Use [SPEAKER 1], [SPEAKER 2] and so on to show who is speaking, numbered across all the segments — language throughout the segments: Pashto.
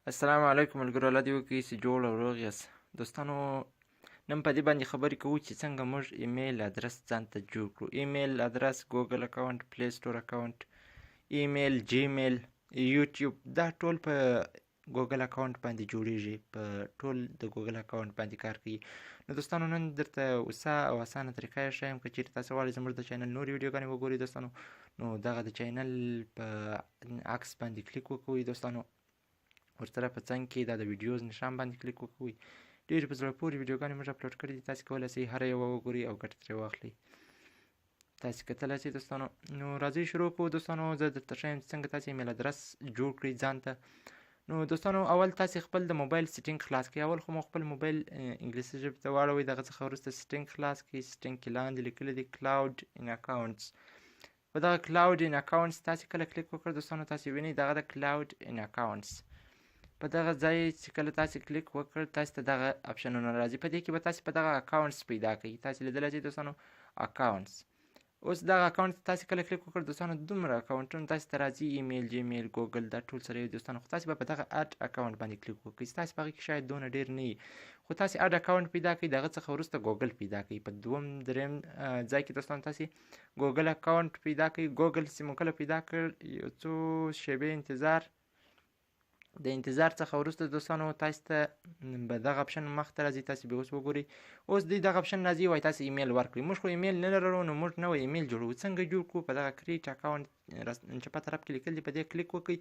[SPEAKER 1] السلام علیکم ملګرو، الله دې وکړي چې جوړ او روغ یاست. دوستانو، نن په دې باندې خبرې کوو چې څنګه موږ ایمیل ادرس ځان ته جوړ کړو. ایمیل ادرس، ګوګل اکاونټ، پلی سټور اکاونټ، ایمیل، جیمیل، یوټیوب، دا ټول په ګوګل اکاونټ باندې جوړیږي. په ټول د ګوګل اکاونټ باندې کار کوي. نو دوستانو، نن درته اوسه او اسانه طریقه یې ښیم. که چیرې تاسو غواړئ زموږ د چینل نورې ویډیوګانې وګورئ دوستانو، نو دغه د چینل په عکس باندې کلیک وکوئ دوستانو. ورسره په څنګ کې دا د ویډیوز نشان باندې کلیک وکوئ. ډېرې په زړه پورې ویډیوګانې موږ اپلوډ کړي دي. تاسې کولی شئ هره یوه وګورئ او ګټه ترې واخلئ. تاسې کتلی شئ دوستانو. نو راځئ شروع کړو دوستانو. زه درته ښیم چې څنګه تاسې ایمیل ادرس جوړ کړئ ځان ته. نو دوستانو، اول تاسې خپل د موبایل سیټینګ خلاص کړئ. اول خو مو خپل موبایل انګلیسي ژبې ته واړوئ. دغه څخه وروسته سیټینګ خلاص کړئ. سیټینګ کې لاندې لیکلي دي کلاود ان اکاونټس. په دغه کلاود ان اکاونټس تاسې کله کلیک وکړ دوستانو، تاسې وینئ دغه د کلاود ان اکاونټس. په دغه ځای چې کله تاسې کلیک وکړ، تاسې ته دغه اپشنونه راځي. په دې کې به تاسې په دغه اکاونټس پیدا کړئ. تاسې لیدلی شئ دوستانو اکاونټس. اوس دغه اکاونټ ته تاسې کله کلیک وکړ دوستانو، دومره اکاونټونه تاسې ته راځي. ایمیل، جیمیل، ګوګل، دا ټول سره یو دوستانو. خو تاسې به په دغه اډ اکاونټ باندې کلیک وکړئ. ستاسې په هغې کې شاید دونه ډېر نه وي، خو تاسې اډ اکاونټ پیدا کړئ. د هغه څخه وروسته ګوګل پیدا کړئ. په دوم درېیم ځای کې دوستانو تاسې ګوګل اکاونټ پیدا کړئ. ګوګل چې مو کله پیدا کړ، یو څو شیبې انتظار. د انتظار څخه وروسته دوستانو تاسې ته به دغه اپشن مخته راځي. تاسې به اوس وګورئ. اوس دوی دغه اپشن راځي، وایي تاسې ایمیل ورکړئ. موږ خو ایمیل نه لرو، نو موږ نوی ایمیل جوړوو. څنګه جوړ کړو؟ په دغه کریټ اکاونټ چپه طرف کې لیکل دي، په دې کلیک وکړئ.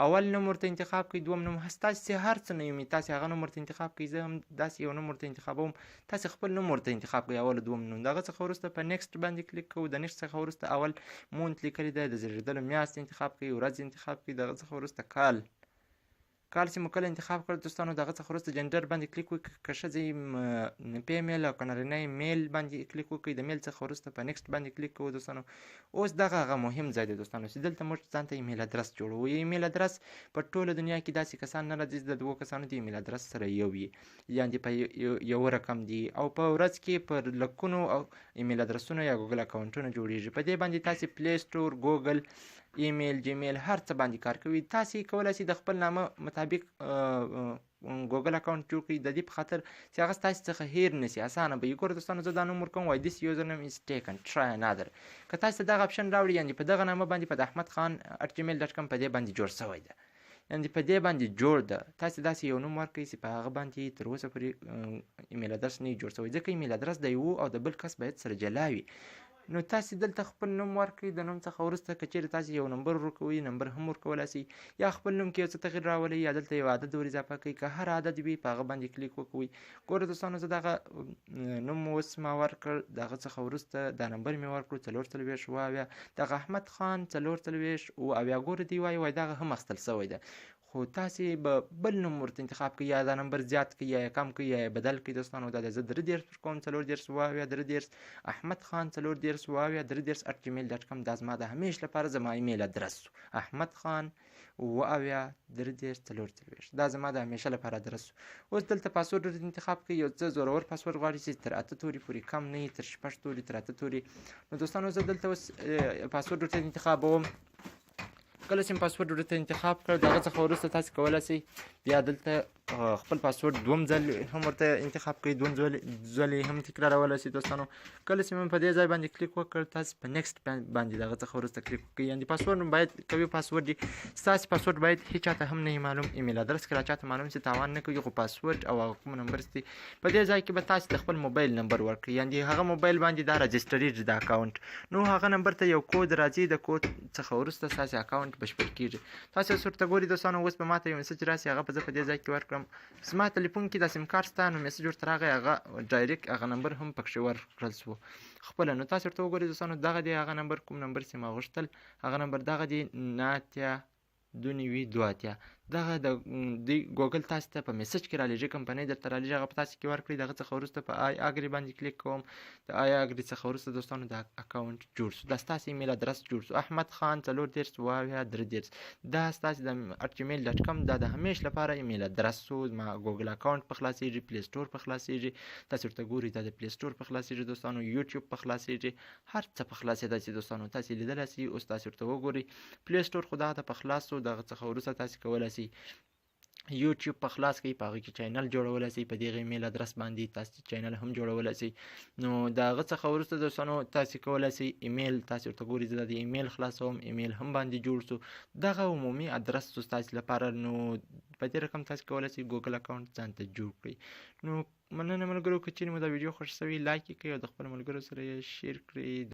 [SPEAKER 1] اول نوم ورته انتخاب کړئ، دوم نوم، ستاسې چې هر څه نوم وي تاسې هغه نوم ورته انتخاب کړئ. زه هم داسې یو نوم ورته انتخابوم. تاسې خپل نوم ورته انتخاب کړئ، اول دوم نوم. د هغه څخه وروسته په نیکسټ باندې کلیک کوو. د نیکسټ څخه وروسته اول مونت لیکلې ده، د زیږېدلو میاشت انتخاب کړئ، ورځ انتخاب کړئ. د هغه څخه وروسته کال چې مو کله انتخاب کړ دوستانو، د هغه څخه وروسته جنډر باندې کلیک وکړئ. که ښځه فیمیل او که نارینه میل باندې کلیک وکړئ. د میل څخه وروسته په نیکسټ باندې کلیک کوو دوستانو. اوس دغه هغه مهم ځای دی دوستانو چې دلته موږ ځان ته ایمیل ادرس جوړوو. ایمیل ادرس په ټوله دنیا کې داسې کسان نه راځي چې د دوو کسانو د ایمیل ادرس سره یو وي، یعنې په یو رقم دي، او په ورځ کې پر لکونو ایمیل ادرسونه یا ګوګل اکاونټونه جوړیږي. په دې باندې تاسې پلی سټور، ګوګل، ایمیل، جیمیل، هر څه باندې کار کوي. تاسې کولی شئ د خپل نامه مطابق ګوګل اکاونټ جوړ کړئ، د دې په خاطر چې هغه ستاسې څخه هیر نه شي. اسانه به وي. ګوره دوستانو، زه دا نوم ورکوم، وایي this username is taken, try another. که تاسې ته دغه اپشن راوړي، یعنې په دغه نامه باندې په د احمد خان @gmail.com په دې باندې جوړ شوی ده، یعنې په دې باندې جوړ ده. تاسې داسې یو نوم ورکړئ چې په هغه باندې تر اوسه پورې ایمیل ادرس نه وي جوړ شوی، ځکه ایمیل ادرس د یو او د بل کس باید سره جلا وي. نو تاسې دلته خپل نوم ورکړئ. د نوم څخه وروسته که چیرې تاسې یو نمبر ورکوئ، نمبر هم ورکولی شئ، یا خپل نوم کې یو څه تغیر راولئ، یا دلته یو عدد ور اضافه کړئ. که هر عدد وي په هغه باندې کلیک وکوئ. ګوره دوستانو، زه دغه نوم اوس ما ورکړ، د هغه څخه وروسته دا نمبر مې ورکړو 440 اووه. دغه احمد خان 440 اووه. ګوره دی وایي دغه هم اخیستل شوی ده، خو تاسې به بل نوم ورته انتخاب کړئ، یا دا نمبر زیات کړئ، یا کم کړئ، یا بدل کړئ دوستانو. دا زه 33 ورکوم، 440 اووه، 33 احمد خان 440 اووه 33 @gmail.com. دا زما د همیش لپاره زما ایمیل ادرس و، احمد خان اووه 33 440. دا زما د همیشه لپاره ادرس و. اوس دلته پاسورډ ورته انتخاب کړئ. یو څه زورور پاسورډ غواړي چې تر 8 توري پورې کم نه وي، تر 6 توري، تر 8 توري. نو دوستانو، زه دلته اوس پاسورډ ورته انتخابوم. کله چې پاسورډ ورته انتخاب کړ، د هغه څخه وروسته تاسې کولی شئ بیا دلته خپل پاسورډ دوم ځل هم ورته انتخاب کړئ، دوم ځل یې هم تکرارولی شئ دوستانو. کله چې مې په دې ځای باندې کلیک وکړ، تاسې په نیکسټ باندې د هغه څخه وروسته کلیک وکړئ. یعنې پاسورډ باید قوي پاسورډ وي. ستاسې پاسورډ باید هېچ چاته هم نه وي معلوم. ایمیل ادرس که را چاته معلوم شي تاوان نه کوي، خو پاسورډ او هغه کوم نمبر چې په دې ځای کې به تاسې د خپل موبایل نمبر ورکړئ، یعنې هغه موبایل باندې دا رجسټریږي د اکاونټ. نو هغه نمبر ته یو کود راځي، د کود څخه وروسته ستاسې اکاونټ بشپړ کېږي. تاسې اوس ورته ګورئ دوستانو. اوس به ماته یو میسج راسي، هغه به زه په دې ځای کې ورکړم. زما تلیفون کې دا سیم کارت شته، نو میسج ورته راغی، هغه ډایرکټ هغه نمبر هم پکښې ورکړل شو خپله. نو تاسې ورته وګورئ دوستانو، دغه دی هغه نمبر، کوم نمبر چې ما غوښتل هغه نمبر دغه دی 98292. دغه د ګوګل تاسې ته په میسج کې رالیږي، کمپنۍ درته رالیږي، هغه په تاسې کې ورکړئ. دغه څخه وروسته په آی اګري باندې کلیک کوم. د آی اګري څخه وروسته دوستانو دا اکاونټ جوړ شو، دا ستاسې ایمیل ادرس جوړ شو، احمد خان 440 اووه 33. دا ستاسې د @gmail.com دا د همیش لپاره ایمیل ادرس شو. زما ګوګل اکاونټ په خلاصېږي، پلی سټور په خلاصېږي، تاسې ورته ګورئ دا د پلی سټور په خلاصېږي دوستانو، یوټیوب په خلاصېږي، هر څه په خلاصېدای شي دوستانو. تاسې لیدلی شئ. اوس تاسې ورته وګورئ، پلی سټور خو دغه ته په خلاص شو. دغه څخه وروسته تاسې کولی شئ یوټیوب په خلاص کې په هغه کې چینل جوړولی سئ، په دغه ایمیل ادرس باندې تاسو چینل هم جوړولی سئ. نو د هغه څخه وروسته دوستانو تاسو کولی سئ ایمیل تاسو ورته ګورئ، زه د ایمیل خلاصوم، ایمیل هم باندې جوړ سو. دغه عمومي ادرس ستاسو لپاره. نو په دې رقم تاسو کولی سئ ګوګل اکاونټ ځان ته جوړ کړئ. نو مننه ملګرو، که چیرې مو دا ویډیو خوښ شوی لایک یې کړئ او د خپلو ملګرو سره یې شیر کړئ.